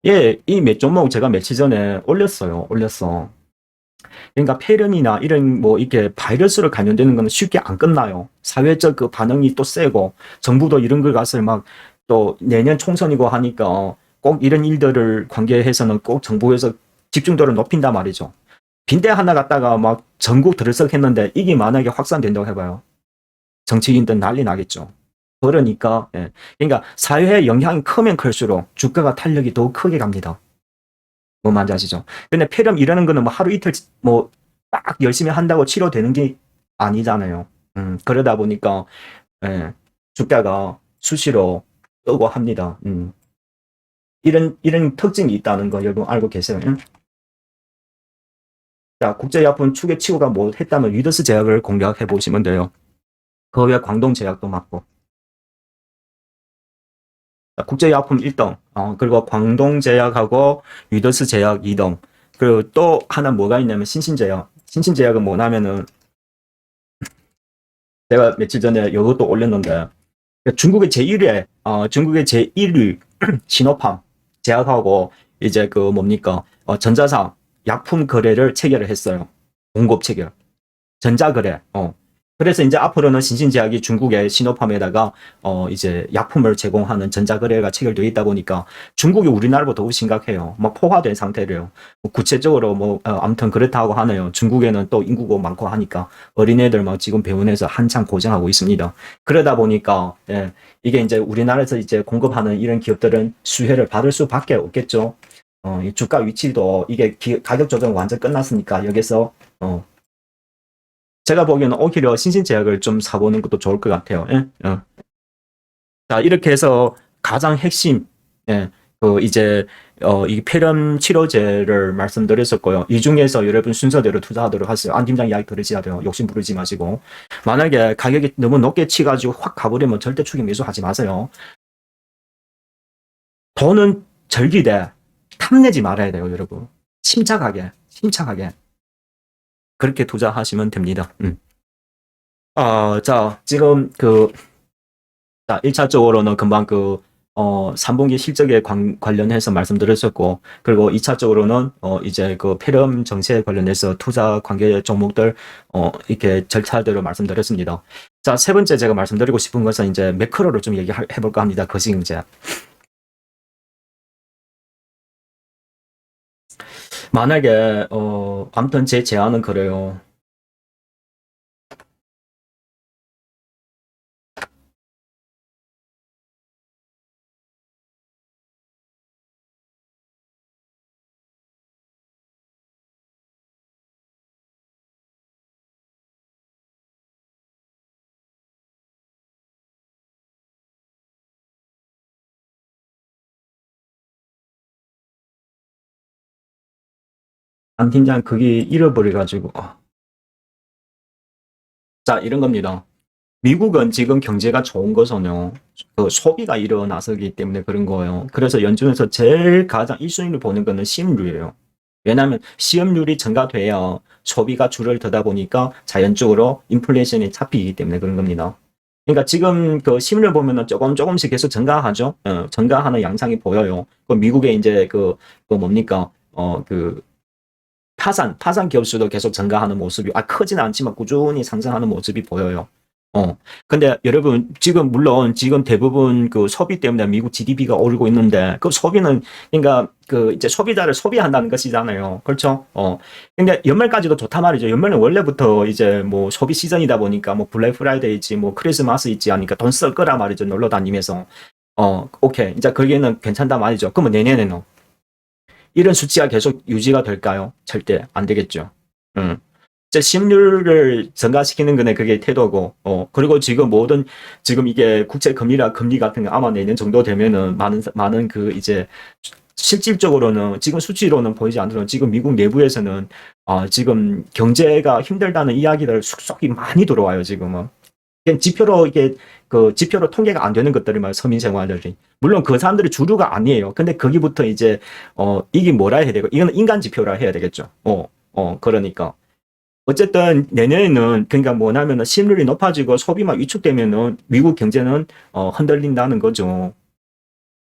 예, 이 몇 종목 제가 며칠 전에 올렸어. 그러니까 폐렴이나 이런 이렇게 바이러스로 감염되는 거는 쉽게 안 끝나요. 사회적 반응이 또 세고 정부도 이런 걸 가서 막 또 내년 총선이고 하니까 꼭 이런 일들을 관계해서는 꼭 정부에서 집중도를 높인단 말이죠. 빈대 하나 갖다가 막 전국 들썩했는데 이게 만약에 확산된다고 해봐요. 정치인들 난리 나겠죠. 그러니까 그러니까 사회에 영향이 크면 클수록 주가가 탄력이 더욱 크게 갑니다. 뭔 말인지 아시죠? 근데 폐렴 이러는 거는 뭐 하루 이틀 딱 열심히 한다고 치료되는 게 아니잖아요. 그러다 보니까 주가가 수시로 뜨고 합니다. 이런 특징이 있다는 거 여러분 알고 계세요? 자, 국제약품 추계치고가 뭐 했다면 위더스 제약을 공략해 보시면 돼요. 그 외에 광동제약도 맞고. 자, 국제약품 1등, 그리고 광동제약하고 위더스 제약 2등. 그리고 또 하나 뭐가 있냐면 신신제약. 신신제약은 뭐냐면은 제가 며칠 전에 이것도 올렸는데 중국의 제1위 시노팜 제약하고 이제 뭡니까 전자상 약품 거래를 체결을 했어요. 공급 체결. 전자거래. 그래서 이제 앞으로는 신신제약이 중국의 시노팜에다가 이제 약품을 제공하는 전자거래가 체결되어 있다 보니까 중국이 우리나라보다 더욱 심각해요. 막 포화된 상태래요. 구체적으로 아무튼 그렇다고 하네요. 중국에는 또 인구가 많고 하니까 어린애들 막 지금 병원에서 한창 고생하고 있습니다. 그러다 보니까 이게 이제 우리나라에서 이제 공급하는 이런 기업들은 수혜를 받을 수밖에 없겠죠. 이 주가 위치도 이게 가격 조정 완전 끝났으니까 여기서 제가 보기에는 오히려 신신제약을 좀 사보는 것도 좋을 것 같아요. 자, 이렇게 해서 가장 핵심, 이제 이 폐렴 치료제를 말씀드렸었고요. 이 중에서 여러분 순서대로 투자하도록 하세요. 안 팀장 이야기 들으셔야 돼요. 욕심 부리지 마시고. 만약에 가격이 너무 높게 치가지고 확 가버리면 절대 추격 매수하지 마세요. 돈은 절기대 탐내지 말아야 돼요, 여러분. 침착하게. 그렇게 투자하시면 됩니다. 자, 지금 자, 1차적으로는 금방 3분기 실적에 관련해서 말씀드렸었고, 그리고 2차적으로는, 이제 폐렴 정책 관련해서 투자 관계 종목들, 이렇게 절차대로 말씀드렸습니다. 자, 세 번째 제가 말씀드리고 싶은 것은 이제 매크로를 좀 얘기해볼까 합니다. 거시경제. 만약에, 아무튼 제 제안은 그래요. 안 팀장 그게 잃어버려가지고. 자, 이런 겁니다. 미국은 지금 경제가 좋은 것은요, 소비가 일어나서기 때문에 그런 거예요. 그래서 연준에서 제일 가장 1순위를 보는 거는 시험률이에요. 왜냐하면 시험률이 증가돼야 소비가 줄을 더다 보니까 자연적으로 인플레이션이 잡히기 때문에 그런 겁니다. 그러니까 지금 시험률 보면은 조금씩 계속 증가하죠. 증가하는 양상이 보여요. 미국의 이제 뭡니까, 파산 기업 수도 계속 증가하는 모습이, 크진 않지만 꾸준히 상승하는 모습이 보여요. 근데 여러분, 물론 지금 대부분 소비 때문에 미국 GDP가 오르고 있는데, 소비는, 그러니까 이제 소비자를 소비한다는 것이잖아요. 그렇죠? 근데 연말까지도 좋단 말이죠. 연말은 원래부터 이제 뭐 소비 시즌이다 보니까 뭐 블랙 프라이데이 있지, 뭐 크리스마스 있지 하니까 돈 쓸 거라 말이죠. 놀러 다니면서. 오케이. 이제 거기에는 괜찮다 말이죠. 그러면 내년에는 이런 수치가 계속 유지가 될까요? 절대 안 되겠죠. 이제 심률을 증가시키는 거네, 그게 태도고. 그리고 지금 이게 국채 금리 같은 거 아마 내년 정도 되면은 많은 이제 실질적으로는 지금 수치로는 보이지 않더라도 지금 미국 내부에서는 지금 경제가 힘들다는 이야기들 속속이 많이 들어와요, 지금은. 지표로 통계가 안 되는 것들이 말 서민 생활들이. 물론 그 사람들이 주류가 아니에요. 근데 거기부터 이제, 이게 뭐라 해야 되고, 이거는 인간 지표라 해야 되겠죠. 그러니까. 어쨌든 내년에는, 그러니까 뭐냐면은 실률이 높아지고 소비만 위축되면은 미국 경제는, 흔들린다는 거죠.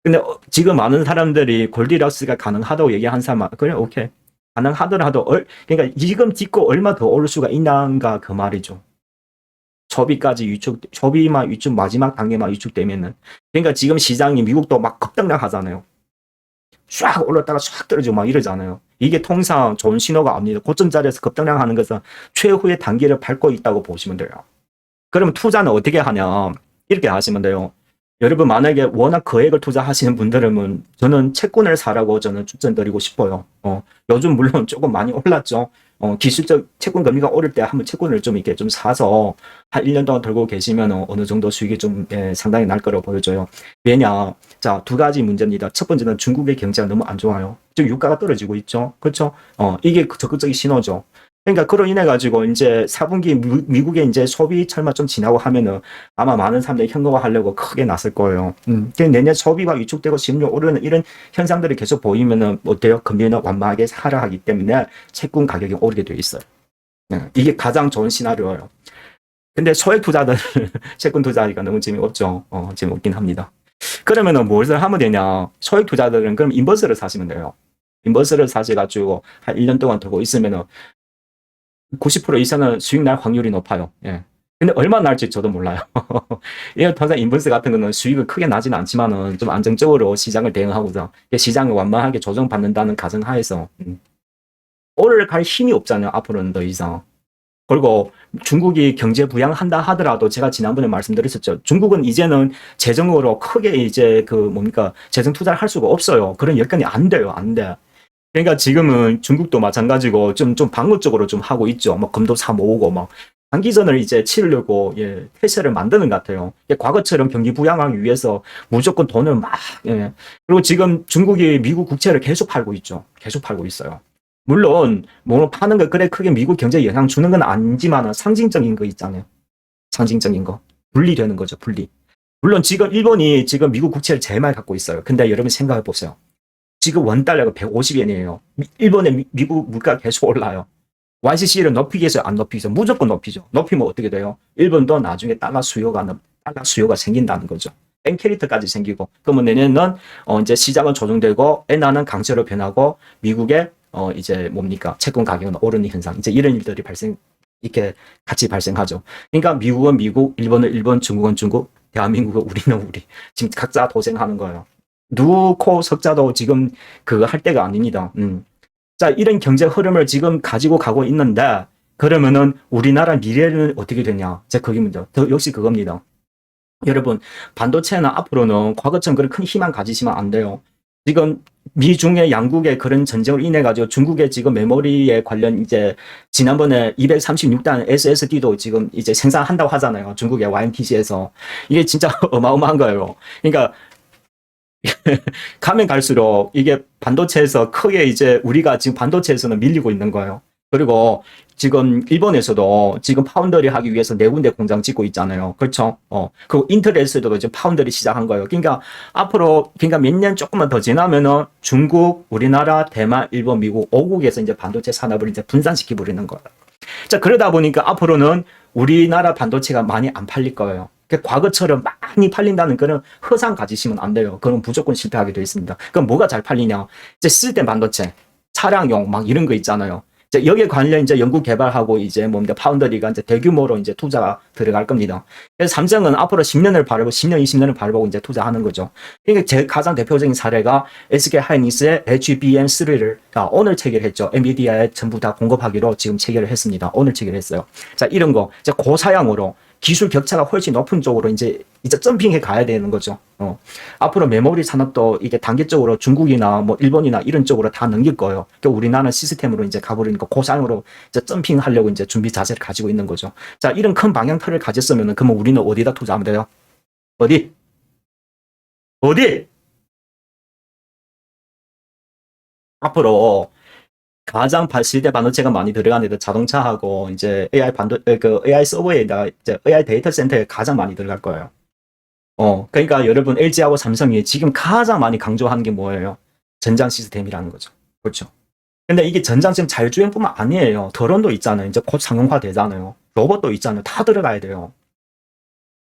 근데 지금 많은 사람들이 골디락스가 가능하다고 얘기한 사람, 그래, 오케이. 가능하더라도, 그러니까 지금 딛고 얼마 더 오를 수가 있는가 그 말이죠. 소비만 위축, 마지막 단계만 위축되면은. 그러니까 지금 시장이 미국도 막 급등락 하잖아요. 쫙 올랐다가 쫙 떨어지고 막 이러잖아요. 이게 통상 좋은 신호가 아닙니다. 고점 자리에서 급등락 하는 것은 최후의 단계를 밟고 있다고 보시면 돼요. 그러면 투자는 어떻게 하냐. 이렇게 하시면 돼요. 여러분, 만약에 워낙 거액을 투자하시는 분들은 저는 채권을 사라고 저는 추천드리고 싶어요. 요즘 물론 조금 많이 올랐죠. 기술적 채권 금리가 오를 때 한번 채권을 좀 이렇게 좀 사서 한 1년 동안 들고 계시면 어느 정도 수익이 좀 상당히 날 거라고 보여져요. 왜냐? 자, 두 가지 문제입니다. 첫 번째는 중국의 경제가 너무 안 좋아요. 지금 유가가 떨어지고 있죠. 그렇죠? 이게 적극적인 신호죠. 그러니까 그로 인해 가지고 이제 4분기 미국의 이제 소비 철마 좀 지나고 하면은 아마 많은 사람들이 현금화하려고 크게 나설 거예요. 내년 소비가 위축되고 심리가 오르는 이런 현상들이 계속 보이면은 어때요? 금리는 완만하게 하락하기 때문에 채권 가격이 오르게 돼 있어요. 이게 가장 좋은 시나리오예요. 근데 소액 투자들 채권 투자하기가 너무 재미없죠. 재미없긴 합니다. 그러면은 무엇을 하면 되냐? 소액 투자들은 그럼 인버스를 사시면 돼요. 인버스를 사셔가지고 한 1년 동안 두고 있으면은 90% 이상은 수익 날 확률이 높아요. 예. 근데 얼마 날지 저도 몰라요. 이거 통상 인버스 같은 거는 수익을 크게 나지는 않지만은 좀 안정적으로 시장을 대응하고서 시장을 완만하게 조정받는다는 가정하에서 올라갈 힘이 없잖아요. 앞으로는 더 이상. 그리고 중국이 경제 부양한다 하더라도 제가 지난번에 말씀드렸었죠. 중국은 이제는 재정으로 크게 이제 재정 투자를 할 수가 없어요. 그런 여건이 안 돼요. 안 돼. 그러니까 지금은 중국도 마찬가지고 좀 방어 쪽으로 좀 하고 있죠. 막 금도 사 모으고 막 장기전을 이제 치르려고 예, 태세를 만드는 것 같아요. 예, 과거처럼 경기 부양하기 위해서 무조건 돈을 막 예. 그리고 지금 중국이 미국 국채를 계속 팔고 있죠. 계속 팔고 있어요. 물론 뭐 파는 거 그래 크게 미국 경제에 영향 주는 건 아니지만 상징적인 거 있잖아요. 상징적인 거 분리되는 거죠. 분리. 물론 지금 일본이 지금 미국 국채를 제일 많이 갖고 있어요. 근데 여러분 생각해 보세요. 지금 원달러가 150엔이에요. 일본의 미국 물가 계속 올라요. YCC를 높이겠어요? 안 높이겠어요? 무조건 높이죠. 높이면 어떻게 돼요? 일본도 나중에 달러 수요가 생긴다는 거죠. 엔캐리터까지 생기고, 그러면 내년은 이제 시장은 조정되고 엔화는 강세로 변하고 미국의 이제 뭡니까 채권 가격은 오르는 현상, 이제 이런 일들이 이렇게 같이 발생하죠. 그러니까 미국은 미국, 일본은 일본, 중국은 중국, 대한민국은 우리는 우리. 지금 각자 도생하는 거예요. 누구 코 석자도 지금 그거 할 때가 아닙니다. 자, 이런 경제 흐름을 지금 가지고 가고 있는데, 그러면은 우리나라 미래는 어떻게 되냐? 제 그게 문제. 역시 그겁니다. 여러분, 반도체는 앞으로는 과거처럼 그런 큰 희망 가지시면 안 돼요. 지금 미중의 양국의 그런 전쟁을 인해 가지고 중국의 지금 메모리에 관련 이제 지난번에 236단 SSD도 지금 이제 생산한다고 하잖아요. 중국의 YMTC에서. 이게 진짜 어마어마한 거예요. 그러니까 가면 갈수록 이게 반도체에서 크게 이제 우리가 지금 반도체에서는 밀리고 있는 거예요. 그리고 지금 일본에서도 지금 파운더리 하기 위해서 4군데 공장 짓고 있잖아요. 그렇죠? 그리고 인텔에서도 이제 파운더리 시작한 거예요. 그러니까 앞으로, 그러니까 몇 년 조금만 더 지나면은 중국, 우리나라, 대만, 일본, 미국 5국에서 이제 반도체 산업을 이제 분산시켜 버리는 거예요. 자, 그러다 보니까 앞으로는 우리나라 반도체가 많이 안 팔릴 거예요. 과거처럼 많이 팔린다는 그런 허상 가지시면 안 돼요. 그럼 무조건 실패하게 되어 있습니다. 그럼 뭐가 잘 팔리냐? 이제 쓸 때 반도체, 차량용 막 이런 거 있잖아요. 이제 여기에 관련 이제 연구 개발하고 이제 뭡니까 파운더리가 이제 대규모로 이제 투자가 들어갈 겁니다. 그래서 삼성은 앞으로 10년을 바라고 10년, 20년을 바라보고 이제 투자하는 거죠. 그러니까 제 가장 대표적인 사례가 SK 하이닉스의 HBM3를 오늘 체결했죠. 엔비디아에 전부 다 공급하기로 지금 체결을 했습니다. 오늘 체결했어요. 자, 이런 거 이제 고사양으로 기술 격차가 훨씬 높은 쪽으로 이제 점핑해 가야 되는 거죠. 앞으로 메모리 산업도 이게 단계적으로 중국이나 뭐 일본이나 이런 쪽으로 다 넘길 거예요. 그러니까 우리나라는 시스템으로 이제 가버리니까 고상으로 이제 점핑하려고 이제 준비 자세를 가지고 있는 거죠. 자, 이런 큰 방향틀을 가졌으면은 그러면 우리는 어디다 투자하면 돼요? 어디? 앞으로 가장 시대 반도체가 많이 들어가는 데 자동차하고 이제 AI 서버에다 이제 AI 데이터 센터에 가장 많이 들어갈 거예요. 그러니까 여러분 LG하고 삼성이 지금 가장 많이 강조하는 게 뭐예요? 전장 시스템이라는 거죠. 그렇죠. 근데 이게 전장 지금 자율주행뿐만 아니에요. 드론도 있잖아요. 이제 곧 상용화 되잖아요. 로봇도 있잖아요. 다 들어가야 돼요.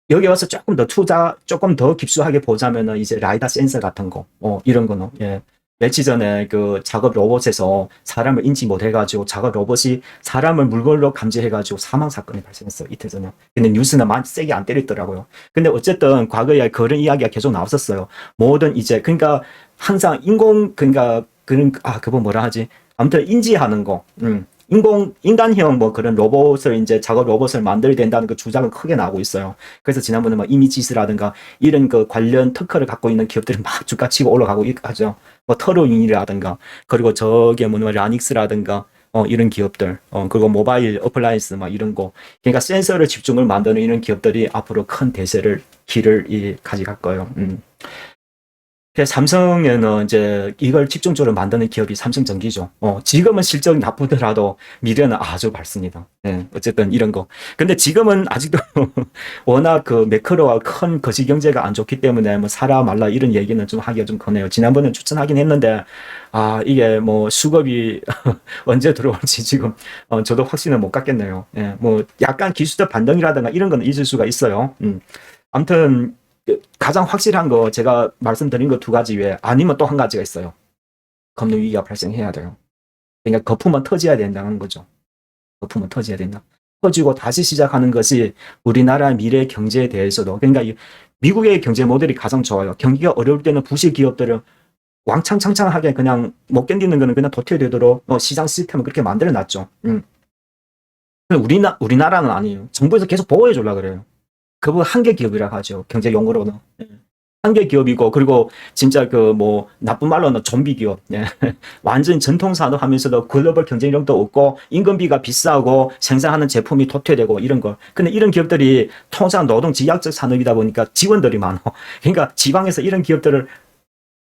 여기 와서 조금 더 깊숙하게 보자면은 이제 라이다 센서 같은 거, 이런 거는, 예. 며칠 전에 그 작업 로봇에서 사람을 인지 못해가지고 작업 로봇이 사람을 물건으로 감지해가지고 사망 사건이 발생했어요. 이틀 전에. 근데 뉴스는 많이 세게 안 때리더라고요. 근데 어쨌든 과거에 그런 이야기가 계속 나왔었어요. 뭐든 이제, 그러니까 항상 그러니까 그거 뭐라 하지? 아무튼 인지하는 거, 인간형 뭐 그런 로봇을 이제 작업 로봇을 만들어야 된다는 그 주장은 크게 나오고 있어요. 그래서 지난번에 뭐 이미지스라든가 이런 그 관련 특허를 갖고 있는 기업들이 막 주가 치고 올라가고 하죠. 뭐 터로인이라든가 그리고 저게 뭐냐면 라닉스라든가 이런 기업들 그리고 모바일 어플라이언스 막 이런 거 그러니까 센서를 집중을 만드는 이런 기업들이 앞으로 큰 길을 가져갈 거예요. 삼성에는 이제 이걸 집중적으로 만드는 기업이 삼성전기죠. 지금은 실적이 나쁘더라도 미래는 아주 밝습니다. 네, 어쨌든 이런 거. 근데 지금은 아직도 워낙 그 매크로와 큰 거시 경제가 안 좋기 때문에 뭐 사라 말라 이런 얘기는 좀 하기가 좀 거네요. 지난번에 추천하긴 했는데, 이게 뭐 수급이 언제 들어올지 지금 저도 확신을 못 갖겠네요. 예, 뭐 약간 기술적 반등이라든가 이런 건 있을 수가 있어요. 아무튼 가장 확실한 거 제가 말씀드린 거 2가지 외에 아니면 또 한 가지가 있어요. 금융 위기가 발생해야 돼요. 그러니까 거품은 터져야 된다는 거죠. 거품은 터져야 된다. 터지고 다시 시작하는 것이 우리나라 미래 경제에 대해서도 그러니까 미국의 경제 모델이 가장 좋아요. 경기가 어려울 때는 부실 기업들을 왕창창창하게 그냥 못 견디는 거는 그냥 도태되도록 시장 시스템을 그렇게 만들어 놨죠. 우리나라는 아니에요. 정부에서 계속 보호해 주려고 그래요. 그거 한계 기업이라고 하죠. 경제 용어로는. 한계 기업이고, 그리고 진짜 그 뭐 나쁜 말로는 좀비 기업, 예. 완전 전통 산업 하면서도 글로벌 경쟁력도 없고 임금비가 비싸고 생산하는 제품이 도태되고 이런 거. 근데 이런 기업들이 통상 노동 지약적 산업이다 보니까 직원들이 많아. 그러니까 지방에서 이런 기업들을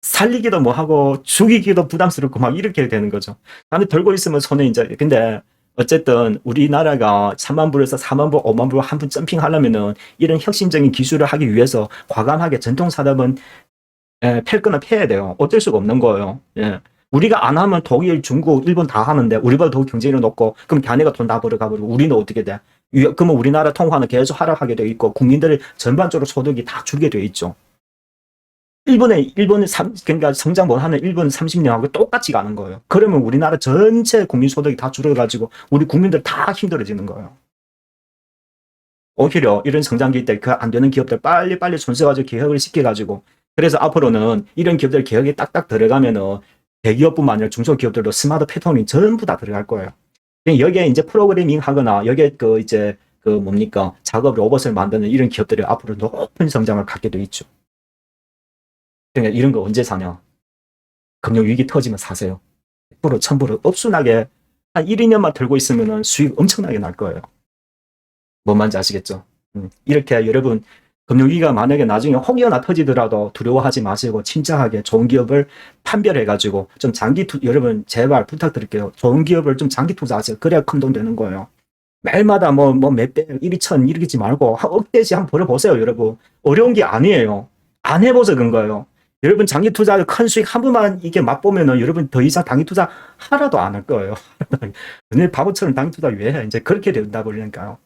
살리기도 뭐 하고 죽이기도 부담스럽고 막 이렇게 되는 거죠. 나는 들고 있으면 손에 이제. 근데 어쨌든 우리나라가 3만 불에서 4만 불, 5만 불 한 분 점핑하려면은 이런 혁신적인 기술을 하기 위해서 과감하게 전통 산업은 팰 거는 패야 돼요. 어쩔 수가 없는 거예요. 예. 우리가 안 하면 독일, 중국, 일본 다 하는데 우리보다 더 경쟁력이 높고, 그럼 걔네가 돈 다 벌어가버리고 우리는 어떻게 돼? 그러면 우리나라 통화는 계속 하락하게 돼 있고 국민들 전반적으로 소득이 다 줄게 돼 있죠. 일본의 그러니까 성장 못하는 일본 30년하고 똑같이 가는 거예요. 그러면 우리나라 전체 국민 소득이 다 줄어가지고 우리 국민들 다 힘들어지는 거예요. 오히려 이런 성장기 때 그 안 되는 기업들 빨리빨리 손써가지고 개혁을 시켜가지고, 그래서 앞으로는 이런 기업들 개혁이 딱딱 들어가면은 대기업뿐만 아니라 중소기업들도 스마트 패턴이 전부 다 들어갈 거예요. 여기에 이제 프로그래밍 하거나 여기에 그 이제 그 뭡니까 작업 로봇을 만드는 이런 기업들이 앞으로 높은 성장을 갖게 돼 있죠. 그러니까 이런 거 언제 사냐? 금융위기 터지면 사세요. 100%, 1000% 업순하게 한 1, 2년만 들고 있으면 수익 엄청나게 날 거예요. 뭔 말인지 아시겠죠? 이렇게 여러분, 금융위기가 만약에 나중에 혹이 하나 터지더라도 두려워하지 마시고 침착하게 좋은 기업을 판별해가지고 좀 여러분 제발 부탁드릴게요. 좋은 기업을 좀 장기 투자하세요. 그래야 큰 돈 되는 거예요. 매일마다 뭐 몇백, 1, 2천 이러지 말고 한 억대씩 한번 벌어보세요, 여러분. 어려운 게 아니에요. 안 해보서 그런 거예요. 여러분 장기 투자 큰 수익 한 번만 이게 맛보면은 여러분 더 이상 단기 투자 하나도 안 할 거예요. 근데 바보처럼 단기 투자 왜 해? 이제 그렇게 된다 버리니까요.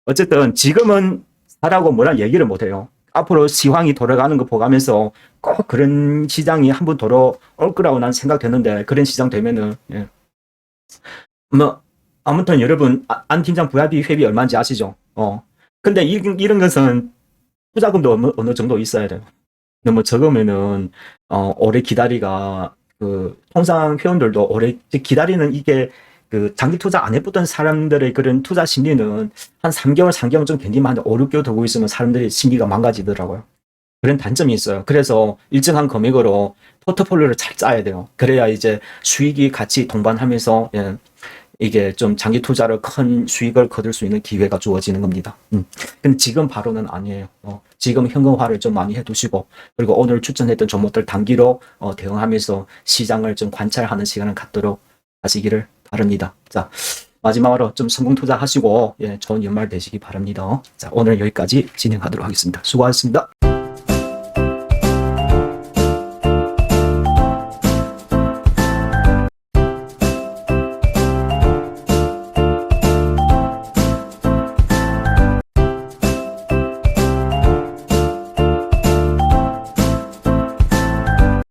어쨌든 지금은 사라고 뭐라 얘기를 못 해요. 앞으로 시황이 돌아가는 거 보가면서 꼭 그런 시장이 한번 돌아올 거라고 난 생각되는데, 그런 시장 되면은, 예. 뭐 아무튼 여러분, 안 팀장 VIP 회비 얼마인지 아시죠? 근데 이런 것은 투자금도 어느 정도 있어야 돼요. 너무 적으면은 오래 기다리가, 그 통상 회원들도 오래 기다리는, 이게 그 장기 투자 안 해보던 사람들의 그런 투자 심리는 한 3개월, 3개월 좀 견디면 한 5, 6개월 두고 있으면 사람들의 심리가 망가지더라고요. 그런 단점이 있어요. 그래서 일정한 금액으로 포트폴리오를 잘 짜야 돼요. 그래야 이제 수익이 같이 동반하면서, 예, 이게 좀 장기 투자를 큰 수익을 거둘 수 있는 기회가 주어지는 겁니다. 근데 지금 바로는 아니에요. 지금 현금화를 좀 많이 해두시고, 그리고 오늘 추천했던 종목들 단기로 대응하면서 시장을 좀 관찰하는 시간을 갖도록 하시기를 바랍니다. 자, 마지막으로 좀 성공 투자하시고, 예, 좋은 연말 되시기 바랍니다. 자, 오늘 여기까지 진행하도록 하겠습니다. 수고하셨습니다.